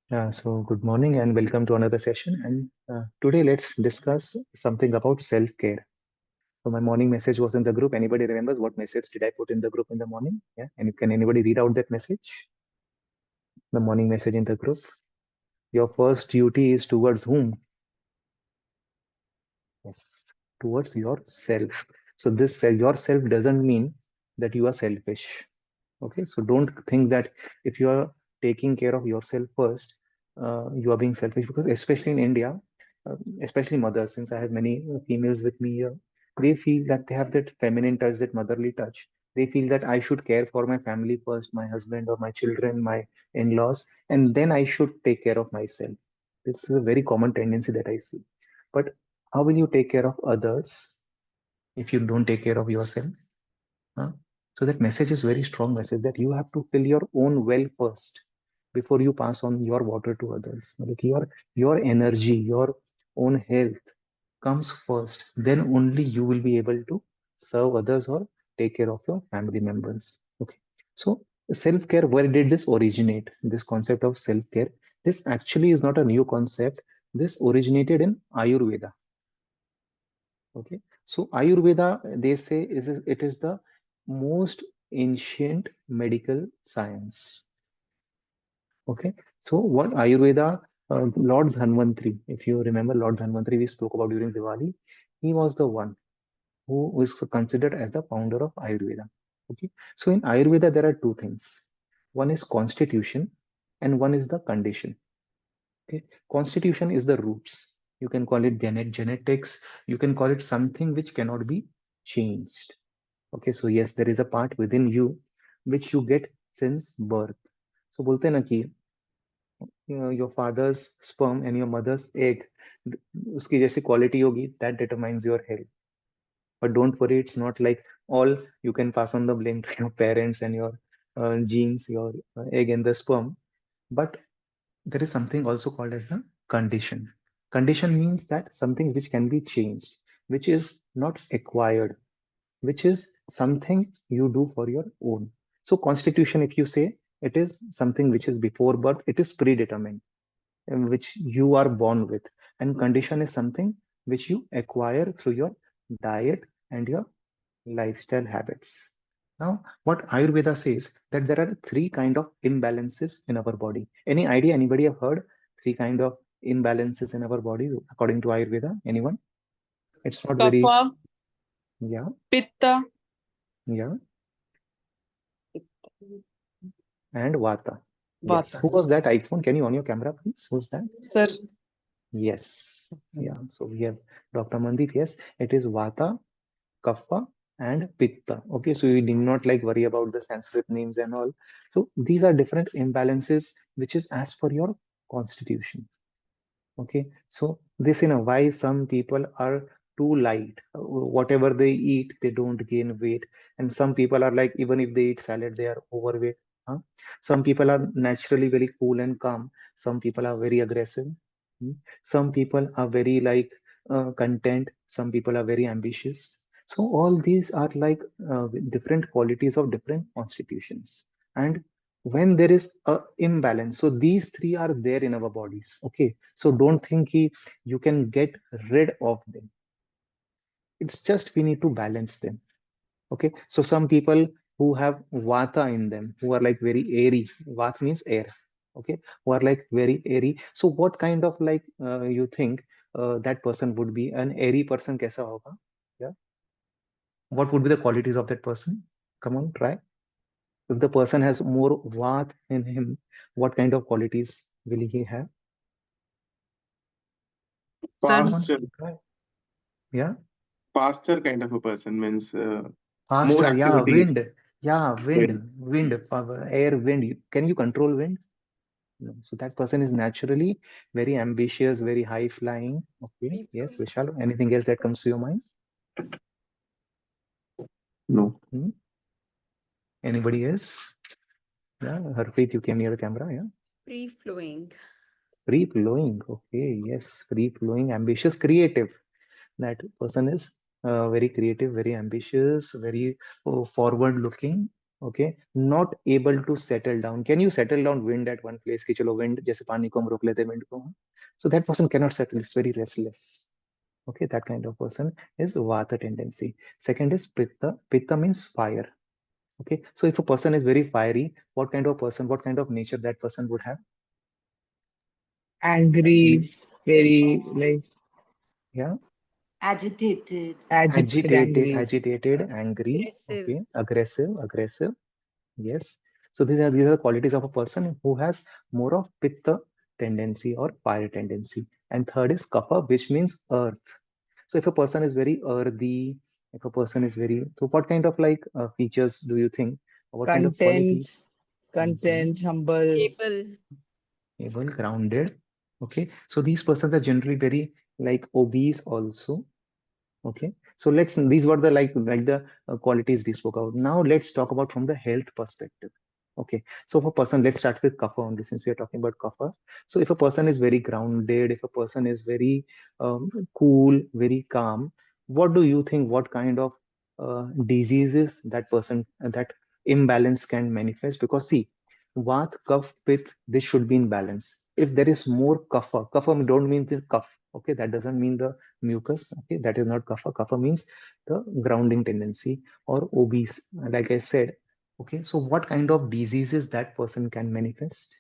So good morning and welcome to another session. And today let's discuss something about self-care. So my morning message was in the group. Anybody remembers what message did I put in the group in the morning? Yeah. And can anybody read out that message? The morning message in the group. Your first duty is towards whom? Yes. Towards yourself. So this yourself doesn't mean that you are selfish. Okay, so don't think that if you are taking care of yourself first, you are being selfish, because especially in India, especially mothers, since I have many females with me here, they feel that they have that feminine touch, that motherly touch. They feel that I should care for my family first, my husband or my children, my in-laws, and then I should take care of myself. This is a very common tendency that I see. But how will you take care of others if you don't take care of yourself? Huh? So that message is very strong message that you have to fill your own well first before you pass on your water to others. Like your energy, your own health comes first. Then only you will be able to serve others or take care of your family members. Okay. So self-care, where did this originate? This concept of self-care. This actually is not a new concept. This originated in Ayurveda. Okay, so Ayurveda, they say, it is the most ancient medical science. Okay, so what Ayurveda, Lord Dhanvantri, if you remember Lord Dhanvantri, we spoke about during Diwali, he was the one who was considered as the founder of Ayurveda. Okay, so in Ayurveda there are two things. One is constitution, and one is the condition. Okay, constitution is the roots. You can call it genetics. You can call it something which cannot be changed. Okay, so yes, there is a part within you which you get since birth. So बोलते हैं ना कि your father's sperm and your mother's egg, उसकी जैसी quality होगी, that determines your health. But don't worry, it's not like all you can pass on the blame to your parents and your genes, your egg and the sperm. But there is something also called as the condition. Condition means that something which can be changed, which is not acquired, which is something you do for your own. So, constitution, if you say, it is something which is before birth, it is predetermined, which you are born with. And condition is something which you acquire through your diet and your lifestyle habits. Now, what Ayurveda says that there are three kind of imbalances in our body. Any idea? Anybody have heard three kind of imbalances in our body according to Ayurveda? Anyone? It's not very, Kapha, yeah, Pitta, yeah, and Vata. Yes. Vata. Who was that iPhone? Can you on your camera, please? Who's that? Sir, Yes. Yeah. So we have Dr. Mandeep. Yes, it is Vata, Kapha, and Pitta. Okay, so you need not like worry about the Sanskrit names and all. So these are different imbalances, which is as per your constitution. Okay, so this why some people are too light. Whatever they eat, they don't gain weight, and some people are like even if they eat salad, they are overweight. Huh? Some people are naturally very cool and calm. Some people are very aggressive. Hmm. Some people are very like content. Some people are very ambitious. So all these are like different qualities of different constitutions. And when there is a imbalance, so these three are there in our bodies. Okay, so don't think you can get rid of them. It's just we need to balance them. Okay, so some people who have vata in them, who are like very airy. Vata means air. Okay, who are like very airy. So what kind of like you think that person would be? An airy person kaisa hoga? Yeah, what would be the qualities of that person? Come on, try. If the person has more vat in him, what kind of qualities will he have? sir, Come on, Faster, try. Yeah, faster kind of a person means more faster. Yeah, activity. wind. Yeah, When wind, air, wind. Can you control wind? No. So that person is naturally very ambitious, very high flying. Okay. Yes, Vishal. Anything else that comes to your mind? no, Hmm? Anybody else? Yeah, Harpreet, you came near the camera. Yeah. Free flowing. Free flowing. Okay. Yes, free flowing, ambitious, creative. That person is very creative, very ambitious, very forward looking. Okay, not able to settle down. Can you settle down wind at one place? कि चलो wind जैसे पानी को हम रोक लेते हैं wind को. So that person cannot settle. It's very restless. Okay, that kind of person is vata tendency. Second is pitta. Pitta means fire. Okay, so if a person is very fiery, what kind of person, what kind of nature that person would have? Angry, very like Yeah, agitated, agitated, angry. agitated, angry. Aggressive. Okay, aggressive. Yes. So these are the qualities of a person who has more of pitta tendency or fire tendency. And third is kapha, which means earth. So if a person is very earthy, if a person is very, so what kind of like features do you think? What kind of qualities? Content, content, humble. Able. Able, grounded. Okay. So these persons are generally very like obese also. Okay, so these were the like the qualities we spoke about. Now let's talk about from the health perspective. Okay, so for person, let's start with kapha only since we are talking about kapha. So if a person is very grounded, if a person is very cool, very calm, what do you think? What kind of diseases that person that imbalance can manifest? Because see, vat, kapha, pith, this should be in balance. If there is more kapha don't mean the cough. Okay, that doesn't mean the mucus. Okay, that is not kapha. Kapha means the grounding tendency or obese, like I said. Okay, so what kind of diseases that person can manifest?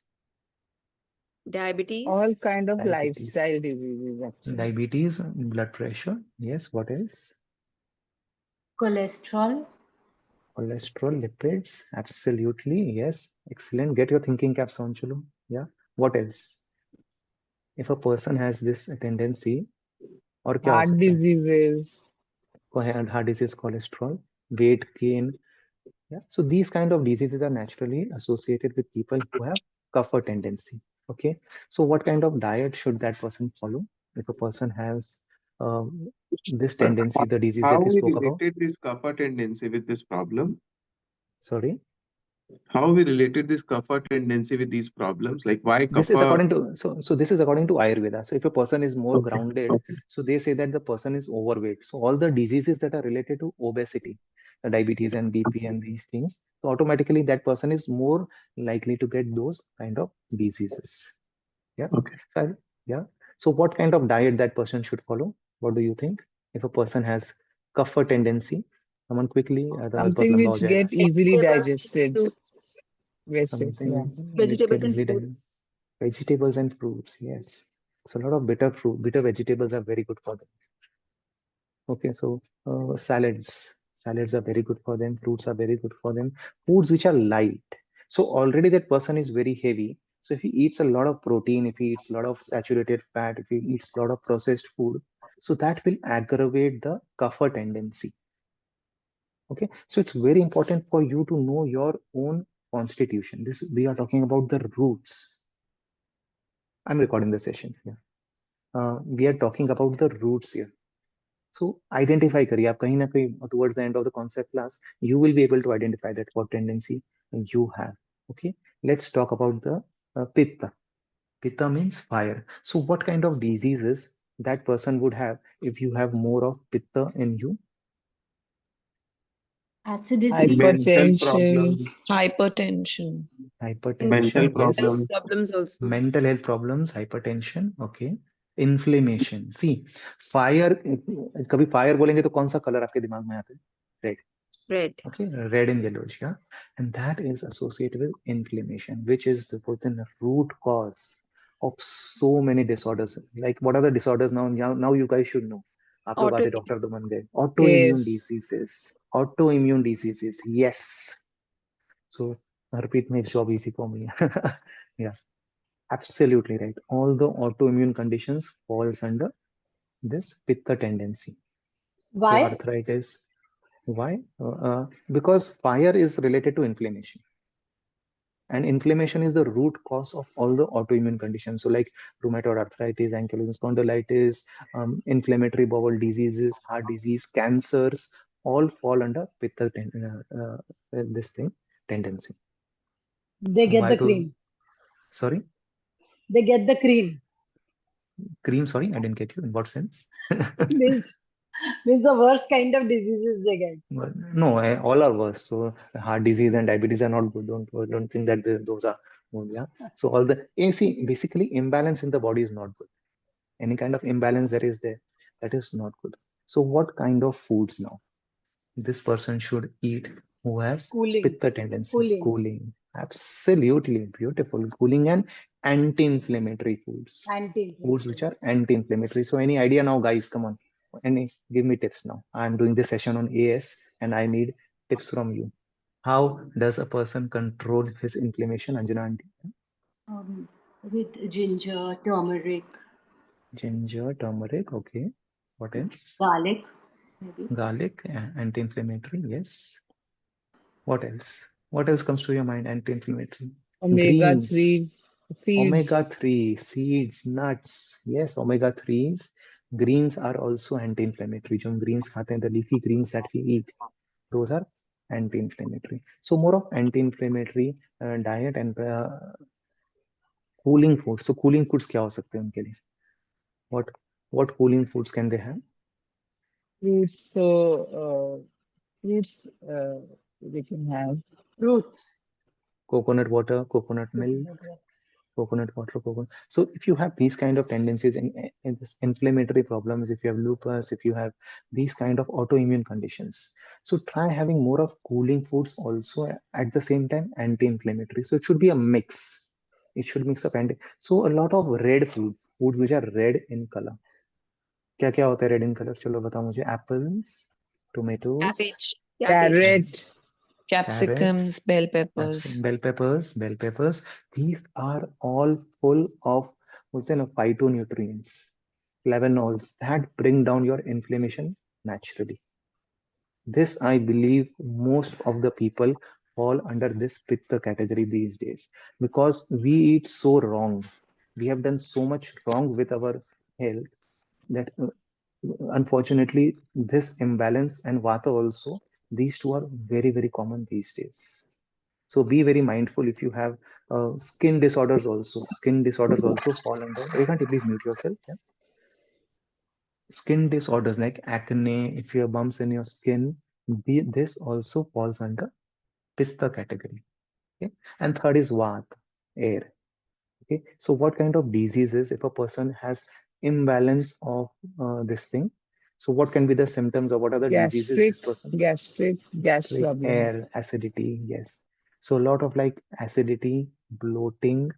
All Diabetes. kind of Diabetes, lifestyle diseases actually. diabetes, blood pressure. Yes, what else? cholesterol, Cholesterol, lipids. Absolutely, yes. Excellent. Get your thinking caps on, Chulu. Yeah. What else? If a person has this tendency, और क्या हो Heart सकता है? diseases, Heart disease, cholesterol, weight gain. Yeah. So these kind of diseases are naturally associated with people who have kapha tendency. Okay. So what kind of diet should that person follow if a person has this But tendency, the disease how that we we spoke about? related this kapha tendency with this problem? Sorry. How we related this kapha tendency with these problems? Like why This is kapha? according to so this is according to Ayurveda. So if a person is more Okay. grounded, Okay. so they say that the person is overweight. So all the diseases that are related to obesity, the diabetes and BP and these things, so automatically that person is more likely to get those kind of diseases. Yeah. Okay. So yeah. So what kind of diet that person should follow? What do you think? If a person has kapha tendency, someone quickly, otherwise बहुत something लंबा हो which जाएगा. get easily Vegetables, digested. fruits. Wasted, yeah. Something which Vegetables get and easily done. fruits. Vegetables and fruits, yes. So a lot of bitter vegetables are very good for them. Okay, so salads are very good for them. Fruits are very good for them. Foods which are light. So already that person is very heavy. So if he eats a lot of protein, if he eats a lot of saturated fat, if he eats a lot of processed food, so that will aggravate the kapha tendency. Okay, so it's very important for you to know your own constitution. This we are talking about the roots. I'm recording the session. Yeah. We are talking about the roots here. So identify करिए आप कहीं ना कहीं towards the end of the concept class, you will be able to identify that what tendency you have. Okay, let's talk about the pitta. Pitta means fire. So what kind of diseases that person would have if you have more of pitta in you? acidity, Mental Hypertension, problem, Hypertension. And mental Hypertension, health yes. problem. problems also. Mental health problems, hypertension, okay. Inflammation. See, fire, कभी fire बोलेंगे तो कौन सा color आपके दिमाग में आता है? Red. Red. Okay, red and yellowish, yeah. And that is associated with inflammation, which is the root cause of so many disorders. Like, what are the disorders now? Now you guys should know. आप लोग आधे Autoimmune. Doctor तो बन गए. Autoimmune yes. diseases. Autoimmune diseases. Yes. So repeat makes job easy for me. Yeah, absolutely right. All the autoimmune conditions falls under this pitta tendency. So why? arthritis. Why? Because fire is related to inflammation, and inflammation is the root cause of all the autoimmune conditions. So, like rheumatoid arthritis, ankylosing spondylitis, inflammatory bowel diseases, heart disease, cancers, all fall under this thing tendency. They So, get why the to? cream. Sorry, They get the cream. cream. Sorry, I didn't get you. In what sense? Means Means the worst kind of diseases they get. But no, all are worse. So heart disease and diabetes are not good. Don't think that those are good. Yeah. So all the see basically imbalance in the body is not good. Any kind of imbalance that is there, that is not good. So what kind of foods now this person should eat who has Cooling. pitta tendency? Cooling. Cooling. Absolutely beautiful. Cooling and anti-inflammatory foods. Foods which Anti-inflammatory. are anti-inflammatory. So any idea now, guys? Come on. Any give me tips now. I'm doing this session on AS and I need tips from you. How does a person control his inflammation, Anjana aunty? With ginger, turmeric, Ginger, turmeric, okay. What else? garlic, maybe. Garlic, anti-inflammatory, yes. What else? What else comes to your mind? Anti-inflammatory. Omega Greens, 3 seeds. omega-3, seeds, nuts. Yes, omega-3s. Greens are also anti-inflammatory. जो हम greens खाते हैं, the leafy greens that we eat, those are anti-inflammatory. So more of anti-inflammatory diet and cooling foods. So cooling foods क्या हो सकते हैं उनके लिए? What what cooling foods can they have? Fruits. So fruits they can have. Fruits. Coconut water, coconut milk, Coconut water. coconut water, coconut. So if you have these kind of tendencies in this inflammatory problems, if you have lupus, if you have these kind of autoimmune conditions, so try having more of cooling foods also at the same time anti-inflammatory. So it should be a mix. It should mix of anti. So a lot of red foods which are red in color. क्या क्या होता है red in color? चलो बताओ मुझे. Apples, tomatoes, Cabbage, Carrot. carrot, capsicums, bell peppers. bell peppers. These are all full of within a phytonutrients, flavonols that bring down your inflammation naturally. This, I believe, most of the people fall under this pitta category these days because we eat so wrong. We have done so much wrong with our health that unfortunately this imbalance and vata also, these two are very, very common these days. So be very mindful if you have skin disorders also. Skin disorders also fall under. Rekanti, please mute yourself. Yeah. Skin disorders like acne, if you have bumps in your skin, this also falls under pitta category. Okay. And third is vat, air. Okay. So what kind of diseases if a person has imbalance of this thing? So what can be the symptoms or what are the diseases Gastric. this person? Gastric. Gas Like problem. air, acidity, yes. So a lot of like acidity, bloating,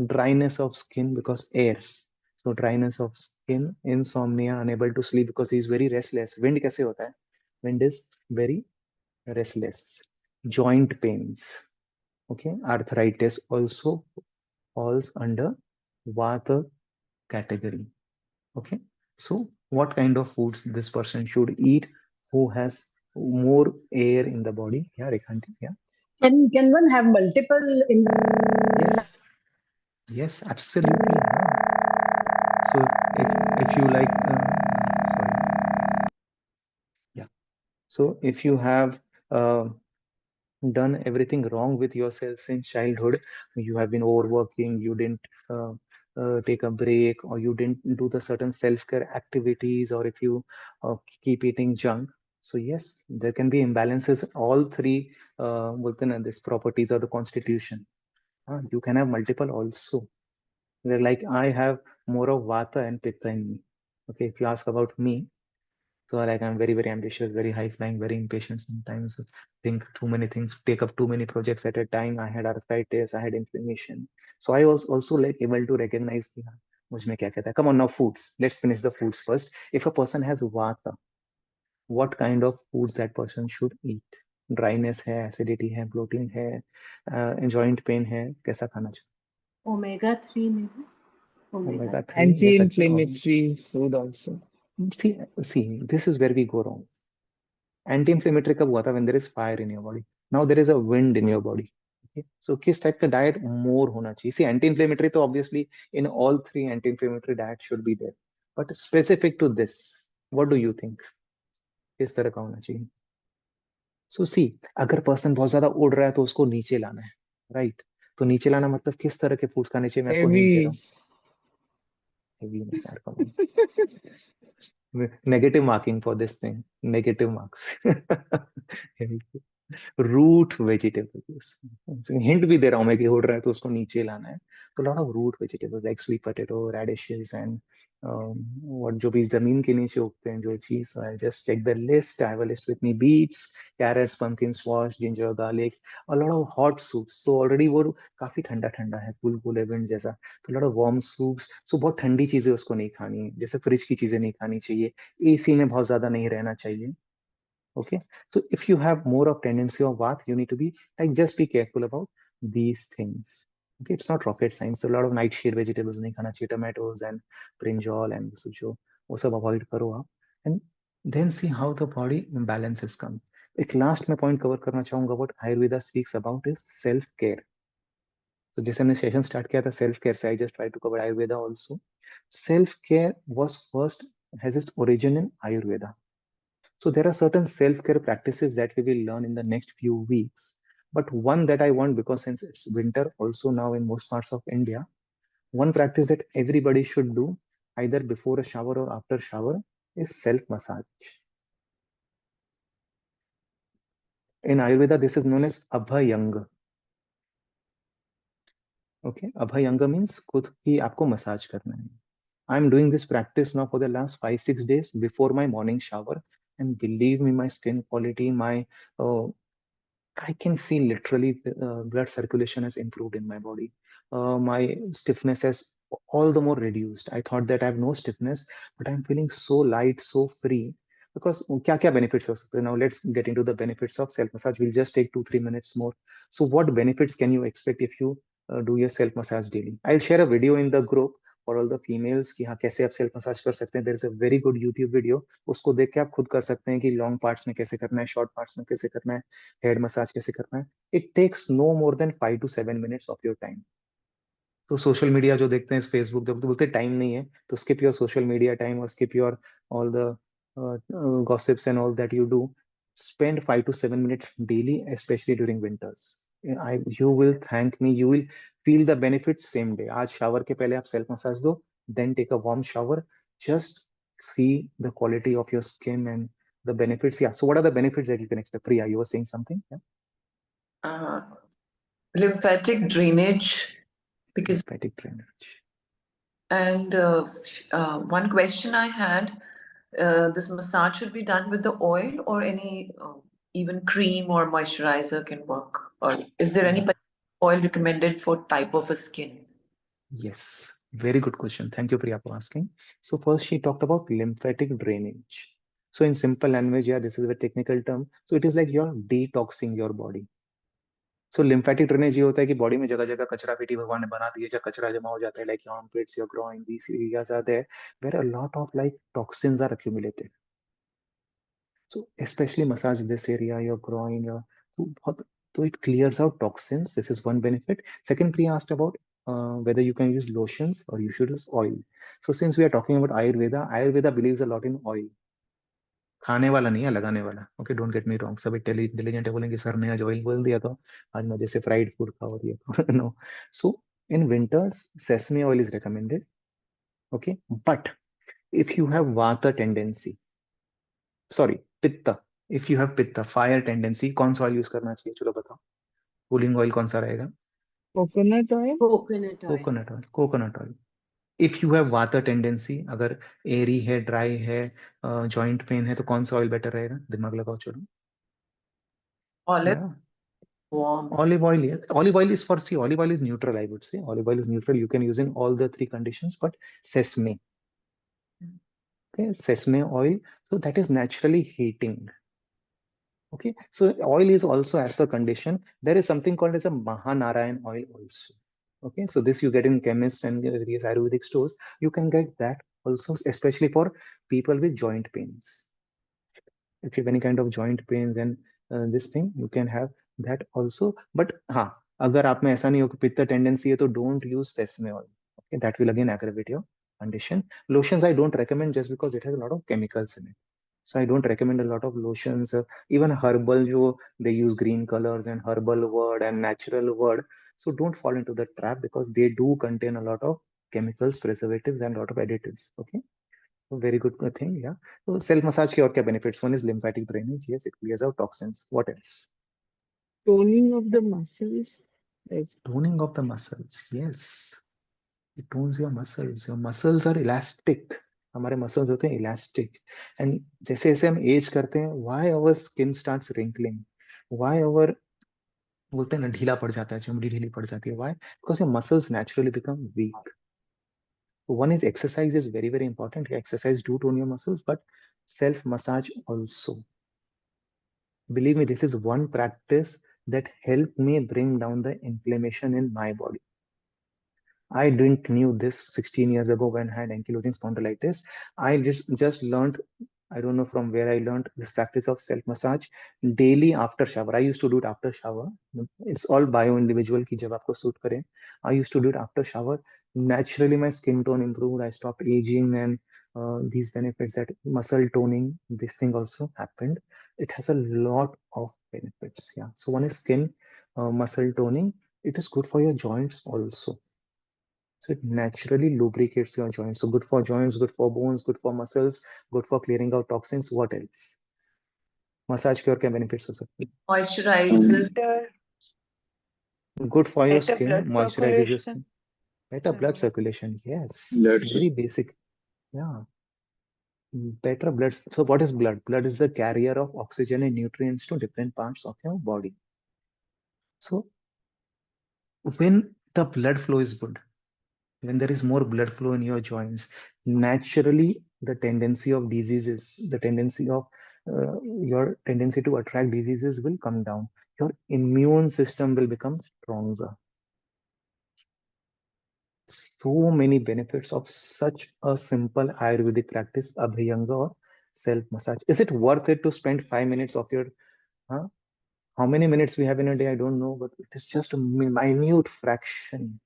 dryness of skin because air. So dryness of skin, insomnia, unable to sleep because he's very restless. Wind कैसे होता है? Wind is very restless. Joint pains. Okay, arthritis also falls under Vata category. Okay, so what kind of foods this person should eat who has more air in the body? Yeah, Rekhanti, yeah. Can one have multiple in Yes, yes, absolutely. Yeah. So if you like, sorry, yeah. So if you have done everything wrong with yourself since childhood, you have been overworking, you didn't take a break, or you didn't do the certain self-care activities, or if you keep eating junk. So yes, there can be imbalances all three within this properties of the constitution. You can have multiple also. They're like I have more of vata and pitta in me. Okay, if you ask about me, so like I'm very, very ambitious, very high flying, very impatient sometimes. Think too many things, take up too many projects at a time. I had arthritis, I had inflammation. So I was also like able to recognize कि हाँ, मुझ में क्या कहता है. Come on now, foods. Let's finish the foods first. If a person has vata, what kind of foods that person should eat? Dryness है, acidity है, bloating है, joint pain है, कैसा खाना चाहिए? omega-3 maybe? Omega. Omega 3, yes, Anti-inflammatory food also. see, this is where we go wrong. Anti-inflammatory कब हुआ था? When there is fire in your body. Now there is a wind in your body. Okay? So किस type का diet मोर होना चाहिए? See, anti-inflammatory तो obviously in all three anti-inflammatory diet should be there. But specific to this, what do you think? किस तरह का होना चाहिए? So see, अगर पर्सन बहुत ज्यादा उड़ रहा है तो उसको नीचे लाना है, राइट? तो नीचे लाना मतलब किस तरह के फूड्स खाने चाहिए? मैं आपको हिंट दे रहा Heavy. हूँ. हेवी नहीं यार, come on. Negative marking for this thing. Negative marks. Root vegetables hint भी दे रहा हूँ मैं कि उड़ रहा है तो उसको नीचे लाना है तो lot of root vegetables like sweet potato radishes and और जो भी जमीन के नीचे उगते हैं जो चीज I just check the list I have a list with me beets carrots pumpkin squash ginger garlic और lot of hot soups so already वो काफी ठंडा ठंडा है कूल कूल इवेंट जैसा तो लॉट ऑफ वार्म सूप्स सो बहुत ठंडी चीजें उसको नहीं खानी है जैसे फ्रिज की चीजें नहीं खानी चाहिए एसी में बहुत ज्यादा नहीं रहना चाहिए. Okay, so if you have more of tendency of bath, you need to be like just be careful about these things. Okay, it's not rocket science. A lot of nightshade vegetables नहीं खाना चाहिए, tomatoes and brinjal and वो सब avoid करो आप, and then see how the body balances come. एक last मैं point cover करना चाहूँगा what Ayurveda speaks about is self care. तो जैसे हमने सेशन स्टार्ट किया था self care से I just try to cover Ayurveda also. Self care was first has its origin in Ayurveda. So there are certain self-care practices that we will learn in the next few weeks. But one that I want, because since it's winter also now in most parts of India, one practice that everybody should do either before a shower or after shower is self-massage. In Ayurveda, this is known as Abhayanga. Okay, Abhayanga means खुद ही आपको massage करना है. I'm doing this practice now for the last 5-6 days before my morning shower, and believe me, my skin quality, my I can feel literally the blood circulation has improved in my body. My stiffness has all the more reduced. I thought that I have no stiffness, but I'm feeling so light, so free. Because क्या क्या benefits हो सकते हैं? Now let's get into the benefits of self massage. We'll just take 2-3 minutes more. So what benefits can you expect if you do your self massage daily? I'll share a video in the group for all the females कि हाँ कैसे आप self massage कर सकते हैं. There is a very good YouTube video. उसको देख के आप खुद कर सकते हैं कि long parts में कैसे करना है, short parts में कैसे करना है, हेड मसाज कैसे करना है. It takes no more than 5 to 7 minutes of your time. तो सोशल मीडिया जो देखते हैं फेसबुक देखते बोलते टाइम नहीं है तो skip your social media time और skip your all the gossips and all that you do. Spend 5 to 7 minutes daily, especially during winters. You will thank me. You will feel the benefits same day. आज shower के पहले आप self massage दो, then take a warm shower. Just see the quality of your skin and the benefits. Yeah. So what are the benefits that you can expect? Priya, you were saying something? Yeah. Uh, lymphatic drainage, because Lymphatic drainage. and one question I had, this massage should be done with the oil or any even cream or moisturizer can work, or is there any particular oil recommended for type of a skin? Yes, very good question. Thank you, Priya, for asking. So first she talked about lymphatic drainage. So in simple language, yeah, this is a technical term. So it is like you're detoxing your body. So lymphatic drainage ये होता है कि body में जगह जगह कचरा पेटी भगवान ने बना दी है जहाँ कचरा जमा हो जाता है like your armpits, your groin, these areas are there where a lot of like toxins are accumulated. So especially massage this area, your groin, your so it clears out toxins. This is one benefit. Second, Priya asked about whether you can use lotions or you should use oil. So since we are talking about Ayurveda, Ayurveda believes a lot in oil. खाने वाला नहीं है लगाने वाला. Okay don't get me wrong. सब intelligent है बोलेंगे sir ने आज ऑयल बोल दिया तो आज मजे से फ्राइड फूड खाओ और ये खाओ. No. So in winters sesame oil is recommended. Okay, but if you have vata tendency, sorry पित्त, इफ यू हैव पित्त फायर टेंडेंसी, कौन सा ऑयल यूज करना चाहिए चलो बताओ. कूलिंग ऑयल कौन सा रहेगा? Coconut oil? Coconut oil. Coconut oil. Coconut oil. If you have water tendency, अगर एरी है, ड्राई है, जॉइंट पेन है तो कौन सा ऑयल बेटर रहेगा? दिमाग लगाओ चलो. Olive, या warm. olive oil. Yes, olive oil is for, see, olive oil is neutral, I would say. Olive oil is neutral, you can use in all the three conditions. But sesame, okay, sesame oil, so that is naturally heating. Okay, so oil is also as per condition. There is something called as a Mahanarayan oil also. Okay, so this you get in chemists and various Ayurvedic stores. You can get that also, especially for people with joint pains. If you have any kind of joint pains and this thing, you can have that also. But हाँ, अगर आप में ऐसा नहीं हो कि पित्त tendency है तो don't use sesame oil. Okay, that will again aggravate your condition. Lotions I don't recommend just because it has a lot of chemicals in it. So I don't recommend a lot of lotions. Even herbal, they use green colors and herbal word and natural word. So don't fall into the trap because they do contain a lot of chemicals, preservatives, and a lot of additives. Okay. Very good thing. Yeah. So self massage के और क्या benefits? One is lymphatic drainage. Yes, it clears out toxins. What else? Toning of the muscles. Like Toning of the muscles. Yes. It tones your muscles. Your muscles are elastic. हमारे muscles होते हैं elastic. And जैसे जैसे हम age करते हैं, why our skin starts wrinkling? Why our बोलते हैं ना ढीला पड़ जाता है, चमड़ी ढीली पड़ जाती है. Why? Because your muscles naturally become weak. One is exercise is very, very important. Exercise do tone your muscles, but self massage also. Believe me, this is one practice that helped me bring down the inflammation in my body. I didn't knew this 16 years ago when I had ankylosing spondylitis. I just learned, I don't know from where I learned this practice of self massage daily after shower. I used to do it after shower. It's all bio individual ki jab aapko suit kare. I used to do it after shower. Naturally, my skin tone improved. I stopped aging, and these benefits that muscle toning, this thing also happened. It has a lot of benefits. Yeah. So one is skin, muscle toning. It is good for your joints also. So it naturally lubricates your joints. So good for joints, good for bones, good for muscles, good for clearing out toxins. What else? Massage के और क्या benefits हो सकते Moisturizes. better, हैं? Good for your better skin, blood moisturizes your circulation. skin. Better blood Mhm. circulation. Yes, Blood very basic. Yeah, better blood. So what is blood? Blood is the carrier of oxygen and nutrients to different parts of your body. So when the blood flow is good, when there is more blood flow in your joints, naturally the tendency of diseases, the tendency of your tendency to attract diseases will come down. Your immune system will become stronger. So many benefits of such a simple Ayurvedic practice, Abhyanga or self massage. Is it worth it to spend 5 minutes of your? Huh? How many minutes we have in a day? I don't know, but it is just a minute fraction.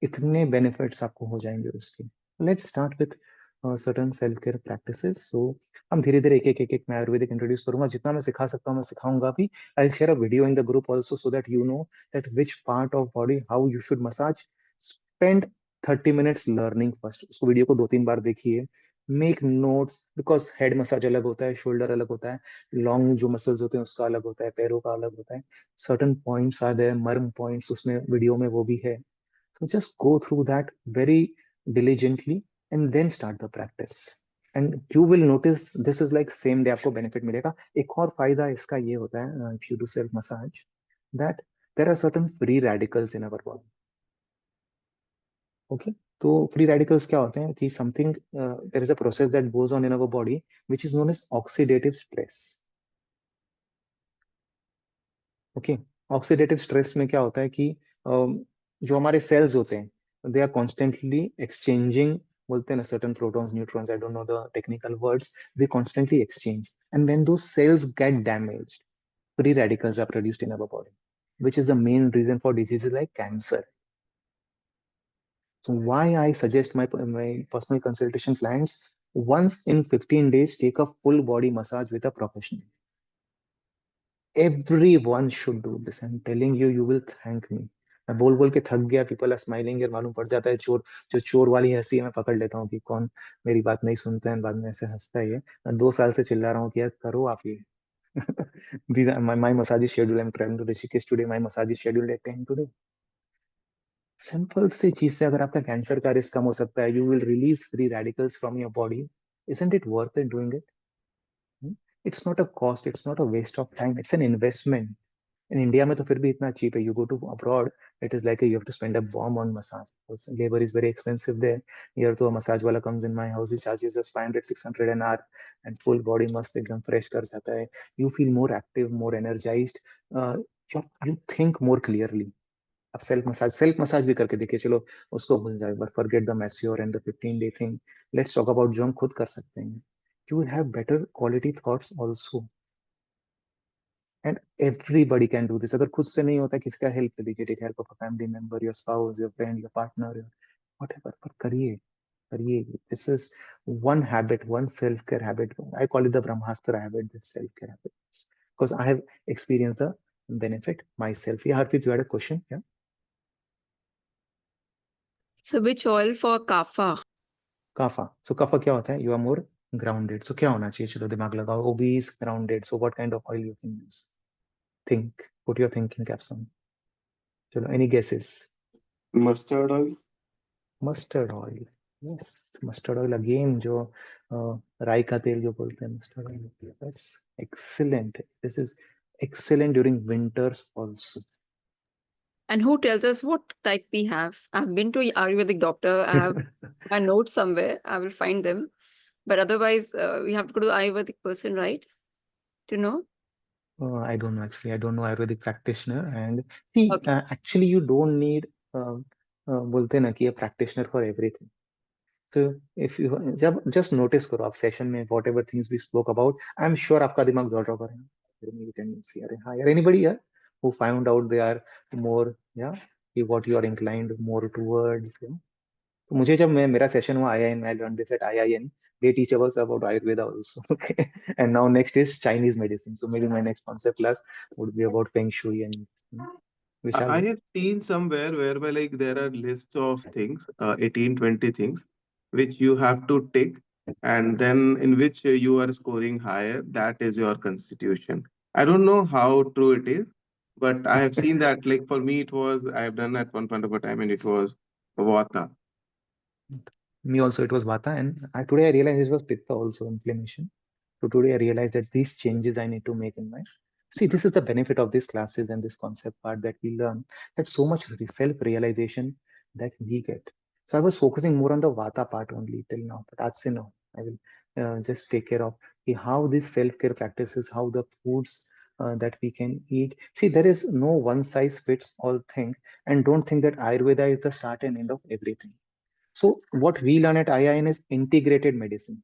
इतने benefits आपको हो जाएंगे उसके. Let's start with certain self care practices. So हम धीरे धीरे एक मैं आयुर्वेदिक इंट्रोड्यूस करूंगा. जितना मैं सिखा सकता हूँ मैं सिखाऊंगा भी. I share a video in the group also so that you know that which part of body how you should massage. Spend 30 minutes learning first. उसको वीडियो को 2-3 बार देखिए. Make notes because head massage अलग होता है, shoulder अलग होता है, long जो मसल्स होते हैं उसका अलग होता है, पैरों का अलग होता है. सर्टन पॉइंट्स आर देयर, मर्म पॉइंट्स उसमें वीडियो में वो भी है. So just go through that very diligently and then start the practice. And you will notice this is like same day आपको benefit मिलेगा. एक और फायदा इसका ये होता है if you do self massage that there are certain free radicals in our body. Okay, तो free radicals क्या होते हैं कि something there is a process that goes on in our body which is known as oxidative stress. Okay. Oxidative stress में क्या होता है कि जो हमारे सेल्स होते हैं दे आर कॉन्स्टेंटली एक्सचेंजिंग. बोलते हैं ना certain protons neutrons, I don't know the technical words. They constantly exchange and when two cells get damaged free radicals are produced in our body which is the main reason for diseases like cancer. So why I suggest my personal consultation clients once in 15 days take a full body massage with a professional. Everyone should do this. I'm telling you, you will thank me. मैं बोल बोल के थक गया. People are smiling. यार मालूम पड़ जाता है चोर, जो चोर वाली हंसी है मैं पकड़ लेता हूँ कि कौन मेरी बात नहीं सुनता है, बाद में ऐसे हंसता है. ये मैं 2 साल से चिल्ला रहा हूँ कि यार करो आप ये. my massage is scheduled. I'm traveling to Rishikesh today. My massage is scheduled at 10 today. Simple सी चीज से अगर आपका कैंसर का रिस्क कम हो सकता है, you will release free radicals from your body. Isn't it worth it doing it? It's not a cost. It's not a waste of time. It's an investment. In India में तो फिर भी इतना cheap है. You go to abroad, it is like you have to spend a bomb on massage. Because labor is very expensive there. Here तो massage वाला comes in my house, he charges us 500-600 an hour, and full body मस्त एकदम fresh कर जाता है. You feel more active, more energized. Uh, you think more clearly. अब self massage भी करके देखिए. चलो उसको भूल जाए, but forget the masseur and the 15-day thing. Let's talk about जो हम खुद कर सकते हैं. You will have better quality thoughts also. And everybody can do this. अगर खुद से नहीं होता किसी का हेल्प लीजिए. Take help of a family member, your spouse, your friend, your partner, whatever, पर करिए. करिए. This is one habit, one self care habit. I call it the brahmastra habit, the self care habit, because I have experienced the benefit myself. Yeah, Harpreet, you had a question? Yeah. So which oil for kapha? Kapha, so kapha क्या होता है? You are more grounded. So क्या होना चाहिए? चलो दिमाग लगाओ, obese, grounded, so what kind of oil you can use? Think, put your thinking caps on. चलो, any guesses? Mustard oil. Mustard oil, yes, mustard oil again, जो राई का तेल जो बोलते हैं, mustard oil, yes, excellent, this is excellent during winters also. And who tells us what type we have? I've been to Ayurvedic doctor. I have my notes somewhere. I will find them. But otherwise, we have to go to the Ayurvedic person, right? To know. I don't know, actually. I don't know Ayurvedic practitioner. And see, Okay. actually, you don't need बोलते हैं ना कि a practitioner for everything. So if you जब just notice करो आप session में whatever things we spoke about, I'm sure आपका दिमाग दौड़ रहा होगा, you can see, अरे हाँ यार, anybody here who found out they are more, yeah, what you are inclined more towards, yeah? तो मुझे जब मैं मेरा सेशन हुआ IIN, I learned this at IIN. They teach us about Ayurveda also. Okay, and now next is Chinese medicine. So maybe my next concept class would be about Feng Shui and Vishal. I have seen somewhere whereby like there are lists of things, 18, 20 things, which you have to tick, and then in which you are scoring higher, that is your constitution. I don't know how true it is, but I have seen that like for me it was I have done at one point of a time and it was Vata. Me also, it was Vata, and today I realized it was Pitta also, inflammation. So today I realized that these changes I need to make in my. See, this is the benefit of these classes and this concept part that we learn, that so much self-realization that we get. So I was focusing more on the Vata part only till now, but that's enough. I will just take care of how these self-care practices, how the foods that we can eat. See, there is no one size fits all thing, and don't think that Ayurveda is the start and end of everything. So what we learn at IIN is integrated medicine.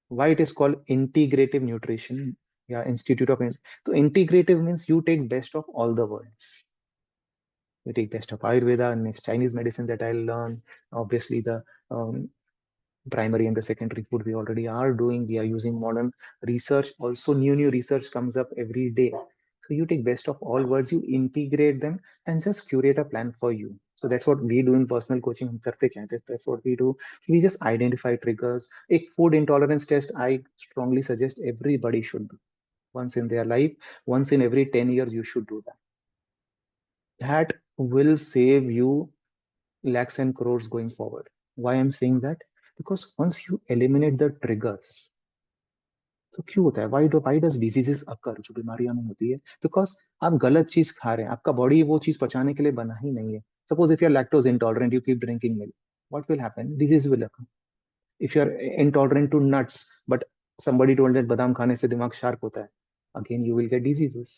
Why it is called integrative nutrition? Yeah, Institute of. So integrative means you take best of all the worlds. You take best of Ayurveda and next Chinese medicine that I learned. Obviously, the primary and the secondary food we already are doing. We are using modern research. Also, new research comes up every day. So you take best of all worlds, you integrate them, and just curate a plan for you. So that's what we do in personal coaching. हम करते क्या हैं? That's what we do. We just identify triggers. A food intolerance test, I strongly suggest everybody should do once in their life. Once in every 10 years, you should do that. That will save you lakhs and crores going forward. Why I'm saying that? Because once you eliminate the triggers, तो क्यों होता है? Why does diseases अकर, जो बीमारियां हमें होती है? Because आप गलत चीज खा रहे हैं, आपका बॉडी वो चीज पचाने के लिए बना ही नहीं है. Suppose if you are lactose intolerant, you keep drinking milk, what will happen? Disease will occur. If you are intolerant to nuts, but somebody told that बादाम खाने से दिमाग शार्प होता है, again you will get diseases.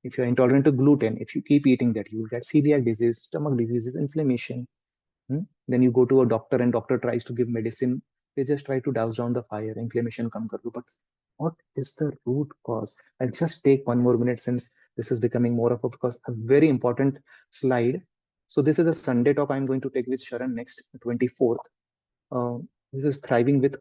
If you are intolerant to gluten, if you keep eating that, you will get celiac disease, stomach diseases, inflammation. Then you go to a doctor and doctor tries to give medicine. They just try to douse down the fire, inflammation come kar do. But what is the root cause? I'll just take 1 more minute since this is becoming more of a very important slide. So this is a Sunday talk I'm going to take with Sharon next 24th. This is thriving with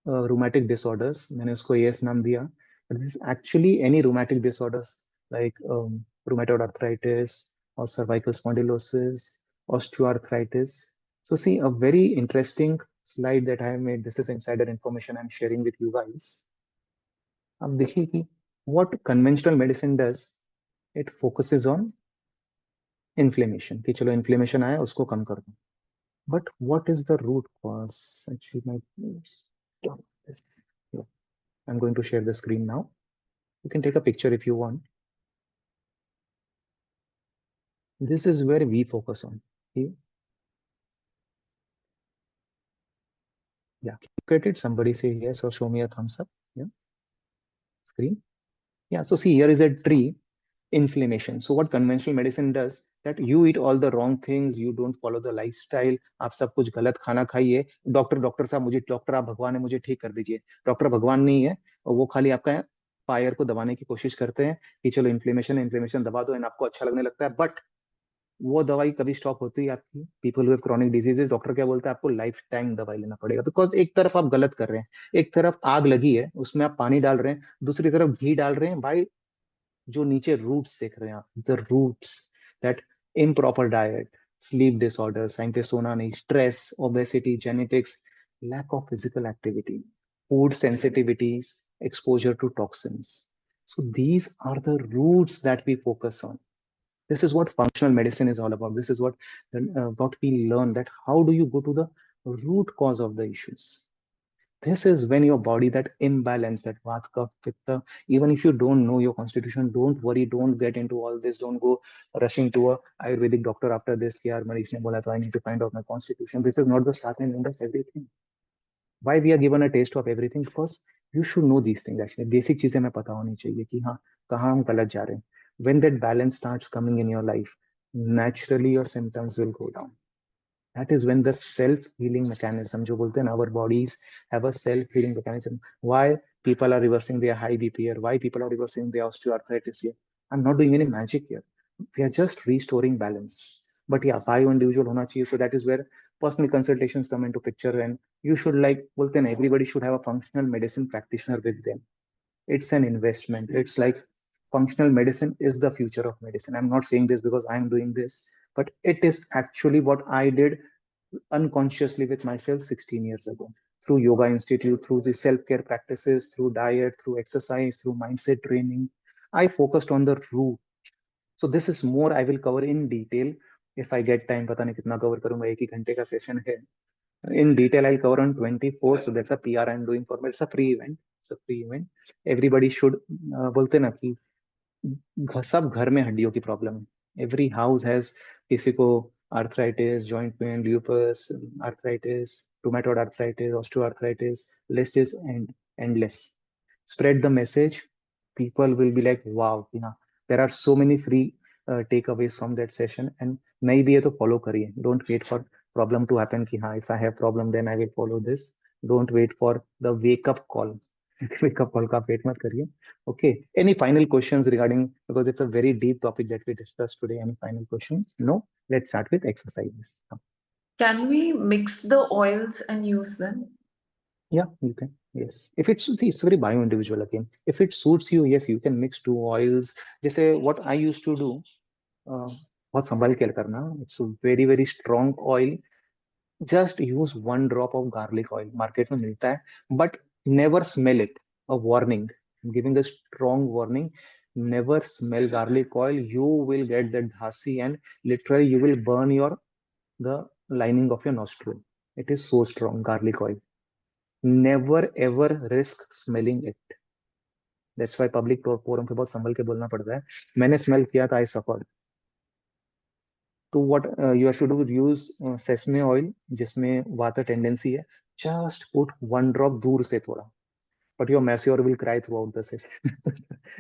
rheumatic disorders. मैंने उसको AS नाम दिया. But this is actually any rheumatic disorders like rheumatoid arthritis or cervical spondylosis, osteoarthritis. So see, a very interesting slide that I have made. This is insider information I'm sharing with you guys. अब देखिए कि what conventional medicine does, it focuses on inflammation. कि चलो inflammation आया, उसको कम कर दो. But what is the root cause? Actually, I'm going to share the screen now. You can take a picture if you want. This is where we focus on. Okay? Yeah, look at it. Somebody say yes or show me a thumbs up. Yeah, screen. Yeah, so see, here is a tree, inflammation. So what conventional medicine does, that you eat all the wrong things, you don't follow the lifestyle, आप सब कुछ गलत खाना खाइए. Doctor साहब मुझे, doctor आप भगवान है, मुझे ठीक कर दीजिए. डॉक्टर भगवान नहीं है, और वो खाली आपका फायर को दबाने की कोशिश करते हैं कि चलो इन्फ्लेमेशन दबा दो, एंड आपको अच्छा लगने लगता है. बट वो दवाई कभी स्टॉप होती है आपकी? People with chronic diseases, doctor क्या बोलता है? आपको लाइफ टाइम दवाई लेना पड़ेगा. बिकॉज एक तरफ आप गलत कर रहे हैं, एक तरफ आग लगी है, उसमें आप पानी डाल रहे हैं, दूसरी तरफ घी डाल रहे हैं. भाई, जो नीचे रूट्स देख रहे हैं आप, the roots, that improper diet, sleep disorders, scientists सोना नहीं, stress, obesity, genetics, lack of physical activity, food sensitivities, exposure to toxins. So these are the roots that we focus on. This is what functional medicine is all about. This is what we learn, that how do you go to the root cause of the issues. This is when your body, that imbalance, that Vata, Pitta, even if you don't know your constitution, don't worry, don't get into all this, don't go rushing to a Ayurvedic doctor after this, ki, "Yaar, Manish ne bola, so I need to find out my constitution." This is not the start and end of everything. Why we are given a taste of everything? Because you should know these things actually. Basic चीजें हमें पता होनी चाहिए कि हाँ कहाँ हम गलत जा रहे हैं. When that balance starts coming in your life, naturally your symptoms will go down. That is when the self-healing mechanism, जो बोलते हैं ना, our bodies have a self-healing mechanism. Why people are reversing their high BP here? Why people are reversing their osteoarthritis here? I'm not doing any magic here. We are just restoring balance. But yeah, bio-individual होना चाहिए. So that is where personal consultations come into picture, and you should, like बोलते हैं ना, everybody should have a functional medicine practitioner with them. It's an investment. It's like functional medicine is the future of medicine. I'm not saying this because I'm doing this, but it is actually what I did unconsciously with myself 16 years ago, through yoga institute, through the self-care practices, through diet, through exercise, through mindset training. I focused on the root. So this is more I will cover in detail if I get time. पता नहीं कितना cover करूंगा, एक ही घंटे का session है. In detail I'll cover on 24th. So that's a PR I'm doing for me. It's a free event. It's a free event. Everybody should बोलते ना कि सब घर में हड्डियों की प्रॉब्लम है. एवरी हाउस हैज किसी को arthritis, joint pain, lupus, arthritis, rheumatoid arthritis, osteoarthritis. List is endless. Spread the message. People will be like, wow, there are so many free takeaways from that session. And नहीं भी है तो follow करिए. Don't wait for problem to happen कि हाँ, if I have problem then I will follow this. Don't wait for the wake up call. Wake up call का wait मत करिए. Okay. Any final questions regarding, because it's a very deep topic that we discussed today. Any final questions? No? Let's start with exercises. Can we mix the oils and use them? Yeah, you can. Yes. If it's, see, it's very bio individual again. If it suits you, yes, you can mix two oils. जैसे what I used to do, बहुत संभाल के करना. It's a very very strong oil. Just use one drop of garlic oil. Market में मिलता है, but never smell it. A warning. I'm giving a strong warning. Never smell garlic oil. You will get that dhasi, and literally you will burn the lining of your nostril. It is so strong, garlic oil. Never ever risk smelling it. That's why public forum पे बहुत संभल के बोलना पड़ता है. मैंने smell किया था, I suffered. तो what you have to do, use sesame oil जिसमें वाता tendency है. Just put one drop दूर से थोड़ा. But your masseur will cry throughout the session.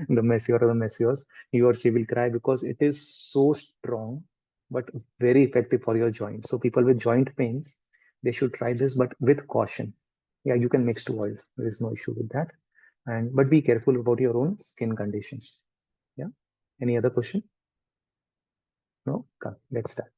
The masseur or the masseurs, he or she will cry because it is so strong, but very effective for your joints. So people with joint pains, they should try this, but with caution. Yeah, you can mix two oils. There is no issue with that. But be careful about your own skin condition. Yeah. Any other question? No? Come, let's start.